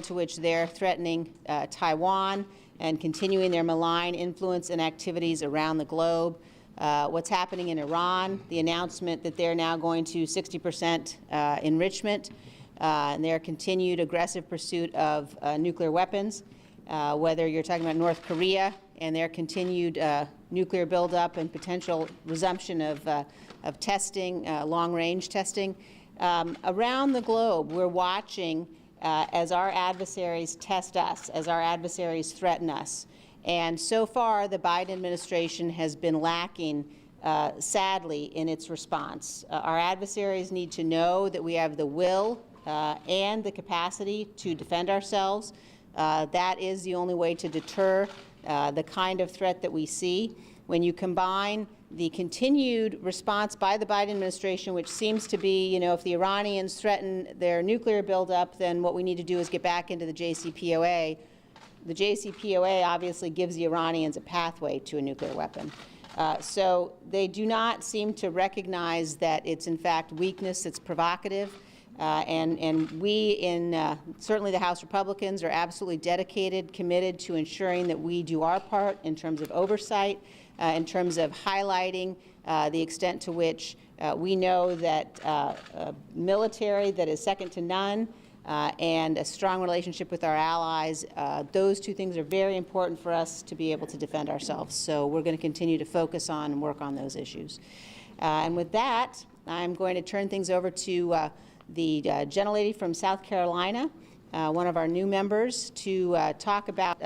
to which they're threatening Taiwan and continuing their malign influence and activities around the globe. What's happening in Iran, the announcement that they're now going to 60% enrichment, and their continued aggressive pursuit of nuclear weapons, whether you're talking about North Korea and their continued nuclear buildup and potential resumption of testing, long-range testing. Around the globe, we're watching as our adversaries test us, as our adversaries threaten us. And so far, the Biden administration has been lacking, sadly, in its response. Our adversaries need to know that we have the will and the capacity to defend ourselves. That is the only way to deter the kind of threat that we see. When you combine the continued response by the Biden administration, which seems to be, you know, if the Iranians threaten their nuclear buildup, then what we need to do is get back into the JCPOA. The JCPOA obviously gives the Iranians a pathway to a nuclear weapon. So they do not seem to recognize that it's in fact weakness that's provocative. And we in certainly the House Republicans are absolutely dedicated, committed to ensuring that we do our part in terms of oversight, in terms of highlighting the extent to which we know that military that is second to none and a strong relationship with our allies, those two things are very important for us to be able to defend ourselves. So we're going to continue to focus on and work on those issues. And with that, I'm going to turn things over to the gentlelady from South Carolina, one of our new members, to talk about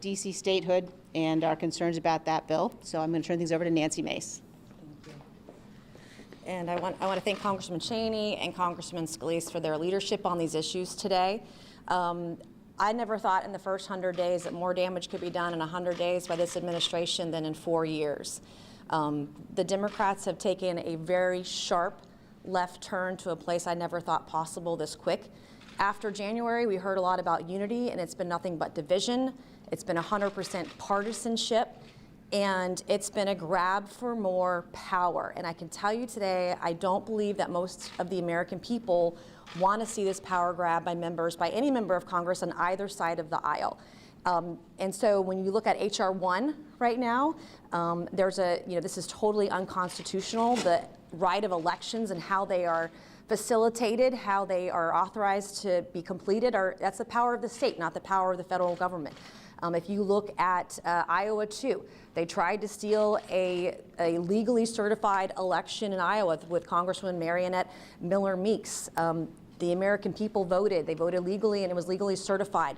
D.C. statehood and our concerns about that bill. So I'm going to turn things over to Nancy Mace. Thank you. And I want to thank Congressman Cheney and Congressman Scalise for their leadership on these issues today. I never thought in the first 100 days that more damage could be done in 100 days by this administration than in 4 years. The Democrats have taken a very sharp left turn to a place I never thought possible this quick. After January, we heard a lot about unity, and it's been nothing but division. It's been 100% partisanship, and it's been a grab for more power. And I can tell you today, I don't believe that most of the American people want to see this power grab by any member of Congress on either side of the aisle. And so when you look at H.R. 1 right now, this is totally unconstitutional. The right of elections and how they are facilitated, how they are authorized to be completed, that's the power of the state, not the power of the federal government. If you look at Iowa 2, they tried to steal a legally certified election in Iowa with Congresswoman Marionette Miller Meeks. The American people voted. They voted legally, and it was legally certified.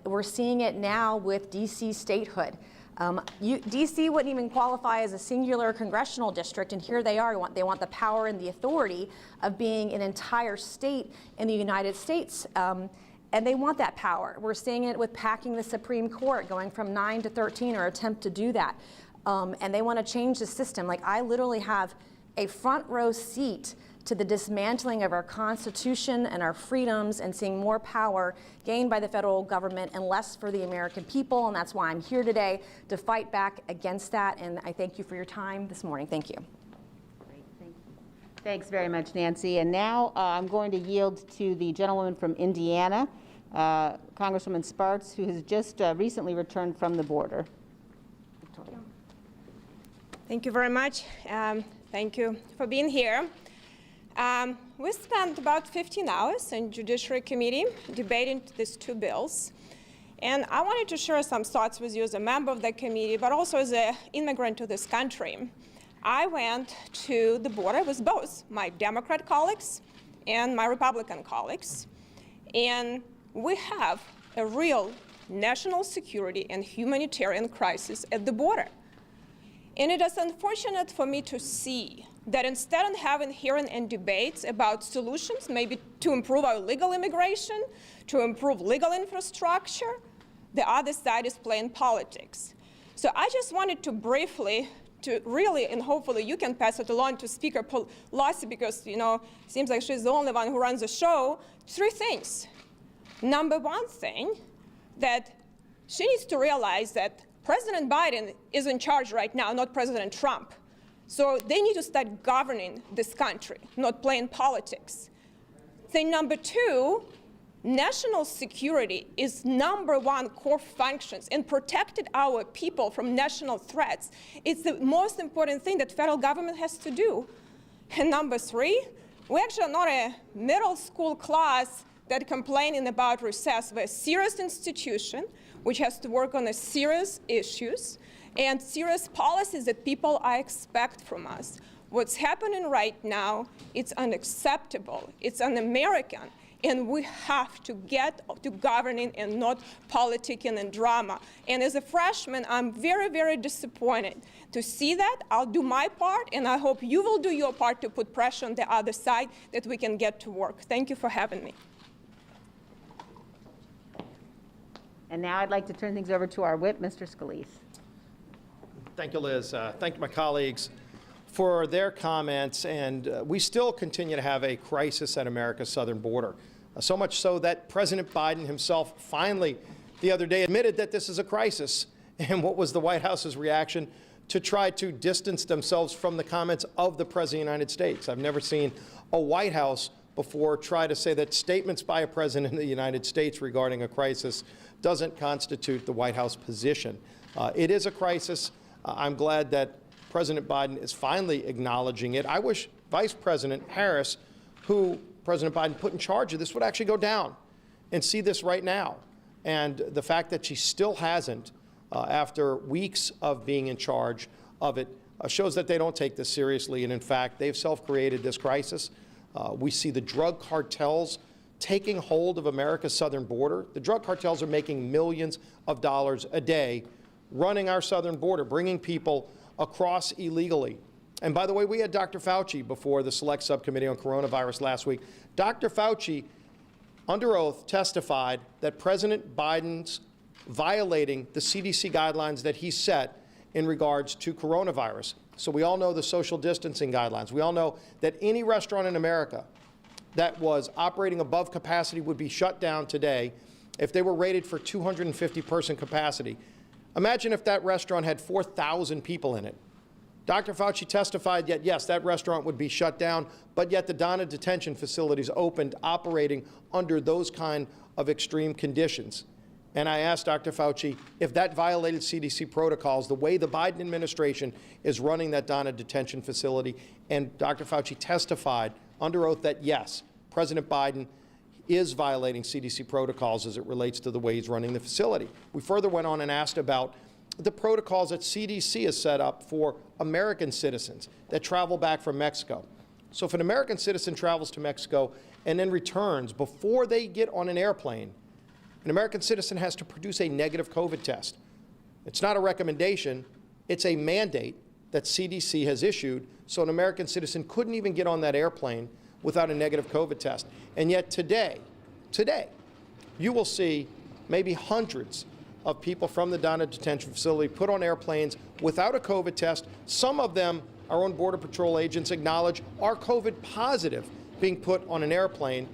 We're seeing it now with D.C. statehood. D.C. wouldn't even qualify as a singular congressional district, and here they are. They want the power and the authority of being an entire state in the United States, and they want that power. We're seeing it with packing the Supreme Court, going from 9 to 13, or attempt to do that, and they want to change the system. Like, I literally have a front row seat to the dismantling of our Constitution and our freedoms, and seeing more power gained by the federal government and less for the American people. And that's why I'm here today, to fight back against that. And I thank you for your time this morning. Thank you. Great, thank you. Thanks very much, Nancy. And now I'm going to yield to the gentlewoman from Indiana, Congresswoman Sparks, who has just recently returned from the border. Victoria. Thank you very much. Thank you for being here. We spent about 15 hours in Judiciary Committee debating these two bills. And I wanted to share some thoughts with you as a member of the committee, but also as an immigrant to this country. I went to the border with both my Democrat colleagues and my Republican colleagues. And we have a real national security and humanitarian crisis at the border. And it is unfortunate for me to see that instead of having hearings and debates about solutions, maybe to improve our legal immigration, to improve legal infrastructure, the other side is playing politics. So I just wanted to briefly, and hopefully you can pass it along to Speaker Pelosi, because, you know, it seems like she's the only one who runs the show, 3 things. Number one thing, that she needs to realize that President Biden is in charge right now, not President Trump. So they need to start governing this country, not playing politics. Thing number 2, National security is #1 core functions and protected our people from national threats. It's the most important thing that federal government has to do. And #3, we actually are not a middle school class that complaining about recess. We're a serious institution which has to work on serious issues and serious policies that people expect from us. What's happening right now, it's unacceptable, it's un-American, and we have to get to governing and not politicking and drama. And as a freshman, I'm very, very disappointed to see that. I'll do my part, and I hope you will do your part to put pressure on the other side that we can get to work. Thank you for having me. And now I'd like to turn things over to our whip, Mr. Scalise. Thank you, Liz. Thank you, my colleagues, for their comments. And we still continue to have a crisis at America's southern border. So much so that President Biden himself finally the other day admitted that this is a crisis. And what was the White House's reaction? To try to distance themselves from the comments of the President of the United States. I've never seen a White House before try to say that statements by a President of the United States regarding a crisis doesn't constitute the White House position. It is a crisis. I'm glad that President Biden is finally acknowledging it. I wish Vice President Harris, who President Biden put in charge of this, would actually go down and see this right now. And the fact that she still hasn't, after weeks of being in charge of it, shows that they don't take this seriously. And in fact, they've self-created this crisis. We see the drug cartels taking hold of America's southern border. The drug cartels are making millions of dollars a day running our southern border, bringing people across illegally. And by the way, we had Dr. Fauci before the Select Subcommittee on Coronavirus last week. Dr. Fauci, under oath, testified that President Biden's violating the CDC guidelines that he set in regards to coronavirus. So we all know the social distancing guidelines. We all know that any restaurant in America that was operating above capacity would be shut down today if they were rated for 250-person capacity. Imagine if that restaurant had 4,000 people in it. Dr. Fauci testified that, yes, that restaurant would be shut down, but yet the Donna detention facilities opened operating under those kind of extreme conditions. And I asked Dr. Fauci if that violated CDC protocols, the way the Biden administration is running that Donna detention facility. And Dr. Fauci testified under oath that, yes, President Biden is violating CDC protocols as it relates to the way he's running the facility. We further went on and asked about the protocols that CDC has set up for American citizens that travel back from Mexico. So if an American citizen travels to Mexico and then returns, before they get on an airplane, an American citizen has to produce a negative COVID test. It's not a recommendation, it's a mandate that CDC has issued, so an American citizen couldn't even get on that airplane without a negative COVID test. And yet today, you will see maybe hundreds of people from the Donna detention facility put on airplanes without a COVID test. Some of them, our own Border Patrol agents acknowledge, are COVID positive, being put on an airplane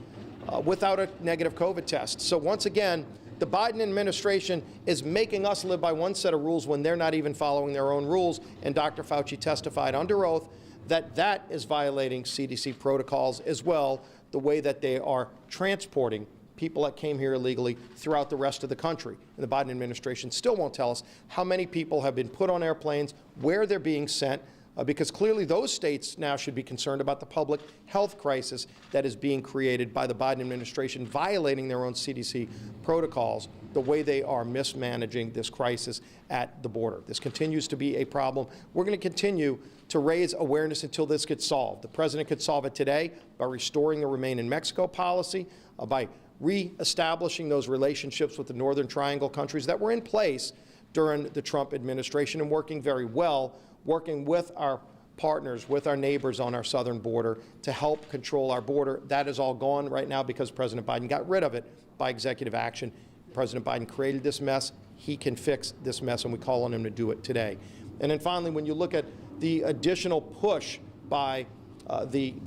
without a negative COVID test. So once again, the Biden administration is making us live by one set of rules when they're not even following their own rules. And Dr. Fauci testified under oath that that is violating CDC protocols as well, the way that they are transporting people that came here illegally throughout the rest of the country. And the Biden administration still won't tell us how many people have been put on airplanes, where they're being sent, because clearly those states now should be concerned about the public health crisis that is being created by the Biden administration, violating their own CDC protocols, the way they are mismanaging this crisis at the border. This continues to be a problem. We're going to continue to raise awareness until this gets solved. The president could solve it today by restoring the Remain in Mexico policy, by reestablishing those relationships with the Northern Triangle countries that were in place during the Trump administration and working very well, working with our partners, with our neighbors on our southern border to help control our border. That is all gone right now because President Biden got rid of it by executive action. President Biden created this mess. He can fix this mess, and we call on him to do it today. And then finally, when you look at the additional push by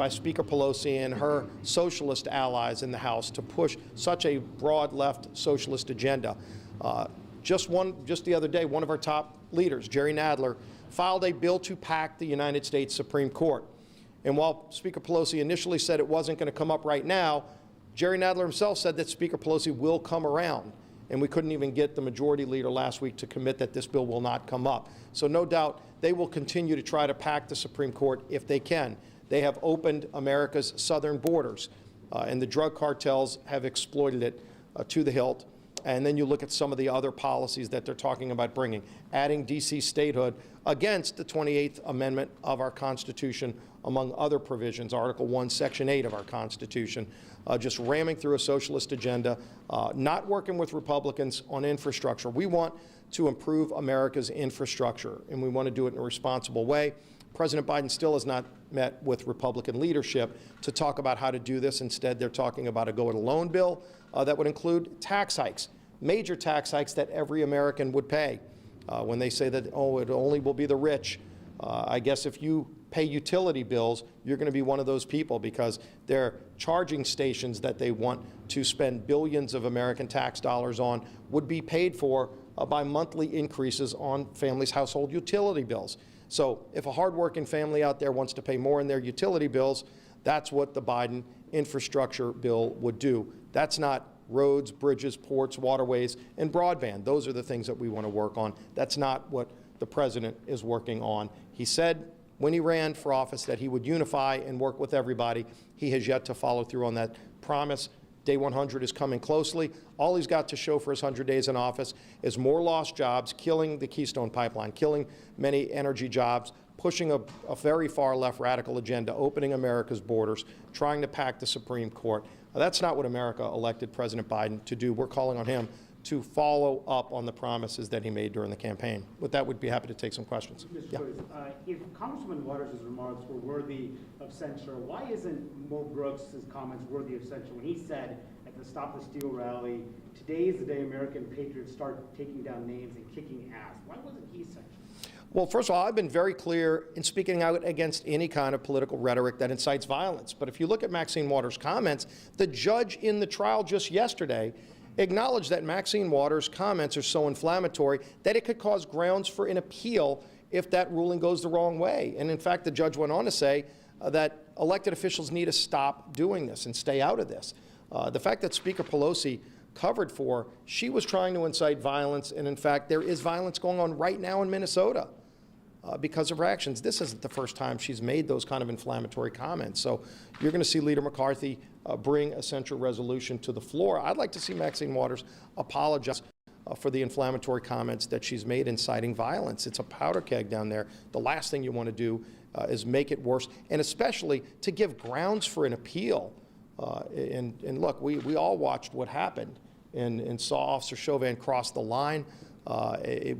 Speaker Pelosi and her socialist allies in the House to push such a broad left socialist agenda, just the other day, one of our top leaders, Jerry Nadler, filed a bill to pack the United States Supreme Court. And while Speaker Pelosi initially said it wasn't going to come up right now, Jerry Nadler himself said that Speaker Pelosi will come around, and we couldn't even get the majority leader last week to commit that this bill will not come up. So no doubt they will continue to try to pack the Supreme Court if they can. They have opened America's southern borders, and the drug cartels have exploited it to the hilt. And then you look at some of the other policies that they're talking about bringing, adding D.C. statehood against the 28th Amendment of our Constitution, among other provisions, Article 1, Section 8 of our Constitution, just ramming through a socialist agenda, not working with Republicans on infrastructure. We want to improve America's infrastructure, and we want to do it in a responsible way. President Biden still has not met with Republican leadership to talk about how to do this. Instead, they're talking about a go-it-alone bill that would include tax hikes, major tax hikes that every American would pay. When they say that, oh, it only will be the rich, I guess if you pay utility bills, you're going to be one of those people, because their charging stations that they want to spend billions of American tax dollars on would be paid for by monthly increases on families' household utility bills. So if a hardworking family out there wants to pay more in their utility bills, that's what the Biden infrastructure bill would do. That's not roads, bridges, ports, waterways, and broadband. Those are the things that we want to work on. That's not what the president is working on. He said when he ran for office that he would unify and work with everybody. He has yet to follow through on that promise. Day 100 is coming closely. All he's got to show for his 100 days in office is more lost jobs, killing the Keystone Pipeline, killing many energy jobs, pushing a very far left radical agenda, opening America's borders, trying to pack the Supreme Court. That's not what America elected President Biden to do. We're calling on him to follow up on the promises that he made during the campaign. With that, we'd be happy to take some questions. Mr. Curtis, if Congressman Waters' remarks were worthy of censure, why isn't Mo Brooks' comments worthy of censure when he said at the Stop the Steal rally, today is the day American patriots start taking down names and kicking ass? Why wasn't he censured? Well, first of all, I've been very clear in speaking out against any kind of political rhetoric that incites violence. But if you look at Maxine Waters' comments, the judge in the trial just yesterday acknowledged that Maxine Waters' comments are so inflammatory that it could cause grounds for an appeal if that ruling goes the wrong way. And in fact, the judge went on to say that elected officials need to stop doing this and stay out of this. The fact that Speaker Pelosi covered for, she was trying to incite violence, and in fact, there is violence going on right now in Minnesota because of her actions. This isn't the first time she's made those kind of inflammatory comments. So you're going to see Leader McCarthy bring a censure resolution to the floor. I'd like to see Maxine Waters apologize for the inflammatory comments that she's made inciting violence. It's a powder keg down there. The last thing you want to do is make it worse, and especially to give grounds for an appeal. And look, we all watched what happened and saw Officer Chauvin cross the line.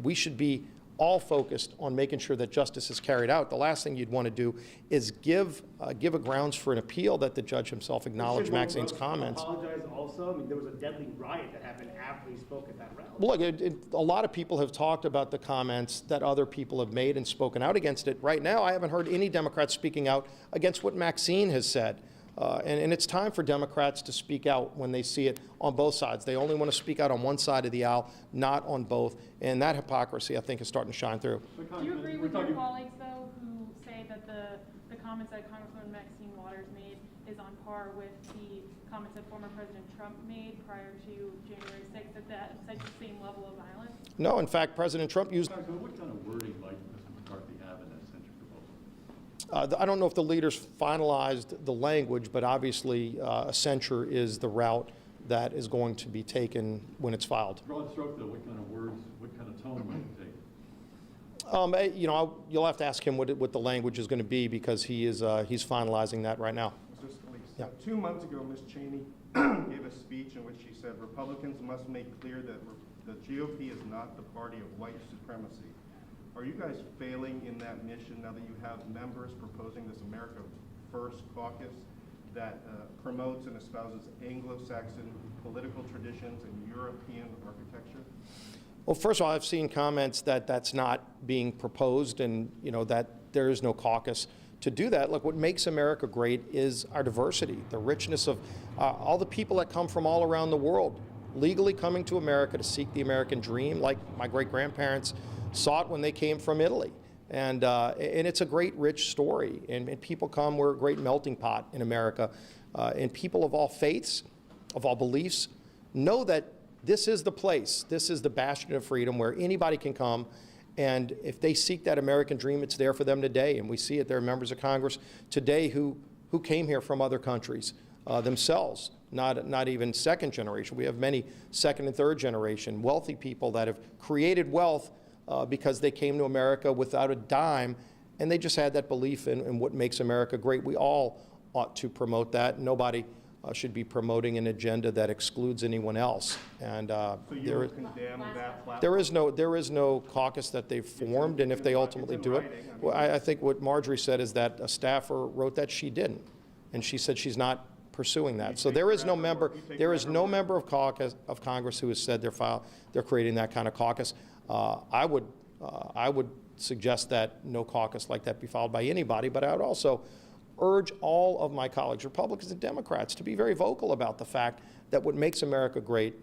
We should be all focused on making sure that justice is carried out. The last thing you'd want to do is give a grounds for an appeal that the judge himself acknowledged Maxine's comments. Apologize also? I mean, there was a deadly riot that happened after he spoke at that rally. Well, look, a lot of people have talked about the comments that other people have made and spoken out against it. Right now, I haven't heard any Democrats speaking out against what Maxine has said. And it's time for Democrats to speak out when they see it on both sides. They only want to speak out on one side of the aisle, not on both. And that hypocrisy, I think, is starting to shine through. Do you agree with your colleagues, though, who say that the comments that Congresswoman Maxine Waters made is on par with the comments that former President Trump made prior to January 6th, that such the same level of violence? No, in fact, President Trump used... What kind of wording might Mr. McCarthy have in that censure proposal? I don't know if the leaders finalized the language, but obviously a censure is the route that is going to be taken when it's filed. Broad stroke, though, what kind of words, what kind of tone might it take? You know, you'll have to ask him what the language is going to be, because he's finalizing that right now. Mr. Scalise, Yeah. 2 months ago, Ms. Cheney gave a speech in which she said Republicans must make clear that the GOP is not the party of white supremacy. Are you guys failing in that mission now that you have members proposing this America First caucus that promotes and espouses Anglo-Saxon political traditions and European architecture? Well, first of all, I've seen comments that that's not being proposed, and you know that there is no caucus to do that. Look, what makes America great is our diversity, the richness of all the people that come from all around the world, legally coming to America to seek the American dream, like my great-grandparents saw it when they came from Italy. And it's a great, rich story. And people come, we're a great melting pot in America. And people of all faiths, of all beliefs, know that this is the place, this is the bastion of freedom where anybody can come, and if they seek that American dream, it's there for them today. And we see it. There are members of Congress today who came here from other countries themselves, not even second generation. We have many second and third generation, wealthy people that have created wealth because they came to America without a dime, and they just had that belief in what makes America great. We all ought to promote that. Nobody should be promoting an agenda that excludes anyone else. And So you would condemn that platform? there is no caucus that they've formed, and if they ultimately do it, well, I think what Marjorie said is that a staffer wrote that she didn't, and she said she's not pursuing that. So there is no member of Congress who has said they're creating that kind of caucus. I would suggest that no caucus like that be filed by anybody, but I would also urge all of my colleagues, Republicans and Democrats, to be very vocal about the fact that what makes America great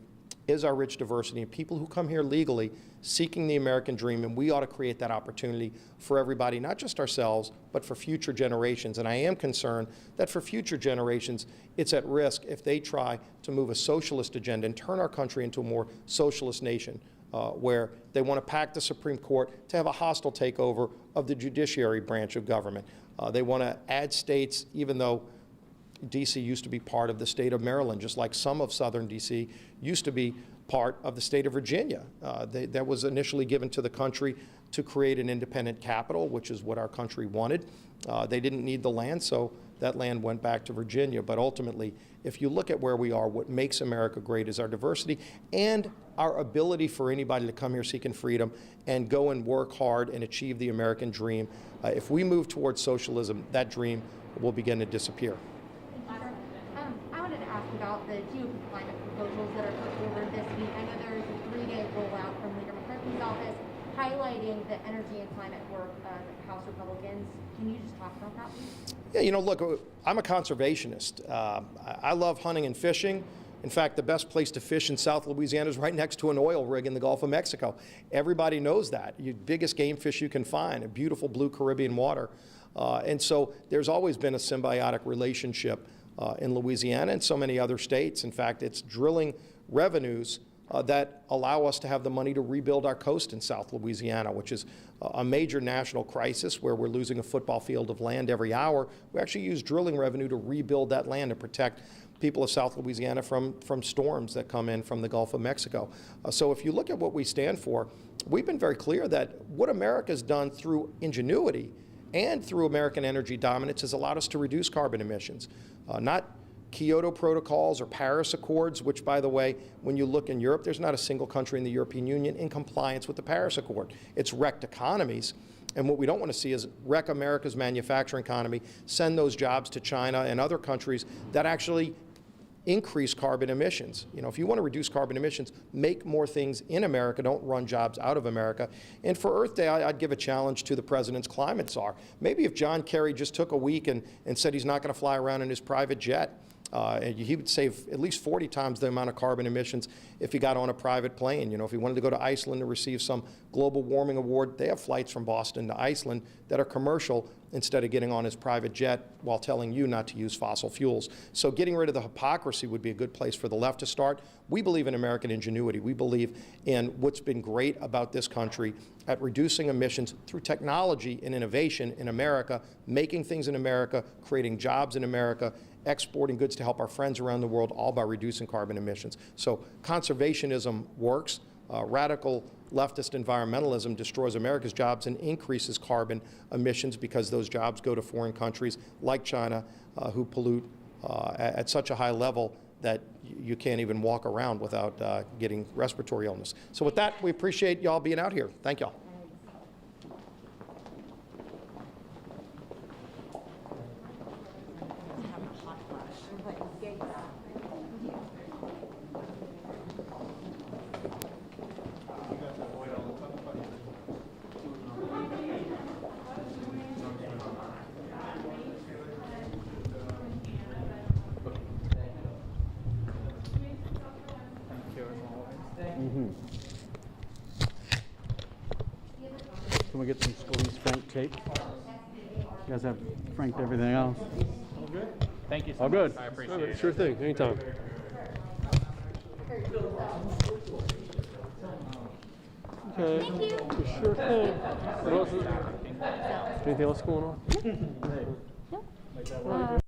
is our rich diversity and people who come here legally seeking the American dream, and we ought to create that opportunity for everybody, not just ourselves, but for future generations. And I am concerned that for future generations, it's at risk if they try to move a socialist agenda and turn our country into a more socialist nation, where they want to pack the Supreme Court to have a hostile takeover of the judiciary branch of government. They want to add states, even though D.C. used to be part of the state of Maryland, just like some of southern D.C. used to be part of the state of Virginia. That was initially given to the country to create an independent capital, which is what our country wanted. They didn't need the land, so that land went back to Virginia. But ultimately, if you look at where we are, what makes America great is our diversity and our ability for anybody to come here seeking freedom and go and work hard and achieve the American dream. If we move towards socialism, that dream will begin to disappear. I wanted to ask about the GOP climate proposals that are put forward this week. I know there is a 3-day rollout from Leader McCarthy's office highlighting the energy and climate work of House Republicans. Can you just talk about that, please? Yeah, you know, look, I'm a conservationist. I love hunting and fishing. In fact, the best place to fish in South Louisiana is right next to an oil rig in the Gulf of Mexico. Everybody knows that. Biggest game fish you can find, a beautiful blue Caribbean water. And so there's always been a symbiotic relationship in Louisiana and so many other states. In fact, it's drilling revenues that allow us to have the money to rebuild our coast in South Louisiana, which is a major national crisis where we're losing a football field of land every hour. We actually use drilling revenue to rebuild that land to protect people of South Louisiana from storms that come in from the Gulf of Mexico. So if you look at what we stand for, we've been very clear that what America's done through ingenuity and through American energy dominance has allowed us to reduce carbon emissions, not Kyoto protocols or Paris Accords, which, by the way, when you look in Europe, there's not a single country in the European Union in compliance with the Paris Accord. It's wrecked economies. And what we don't want to see is wreck America's manufacturing economy, send those jobs to China and other countries that actually increase carbon emissions. You know, if you want to reduce carbon emissions, make more things in America, don't run jobs out of America. And for Earth Day, I'd give a challenge to the president's climate czar. Maybe if John Kerry just took a week and said he's not going to fly around in his private jet, he would save at least 40 times the amount of carbon emissions if he got on a private plane. You know, if he wanted to go to Iceland to receive some global warming award, they have flights from Boston to Iceland that are commercial instead of getting on his private jet while telling you not to use fossil fuels. So getting rid of the hypocrisy would be a good place for the left to start. We believe in American ingenuity. We believe in what's been great about this country at reducing emissions through technology and innovation in America, making things in America, creating jobs in America, exporting goods to help our friends around the world, all by reducing carbon emissions. So conservationism works. Radical leftist environmentalism destroys America's jobs and increases carbon emissions because those jobs go to foreign countries like China who pollute at such a high level that you can't even walk around without getting respiratory illness. So with that, we appreciate y'all being out here. Thank y'all. Can we get some Scalise Frank tape? You guys have franked everything else? All good? Thank you so All good. much. I appreciate it. Sure thing, anytime. Okay. Thank you. Sure thing. What else is, anything else going on? Nope.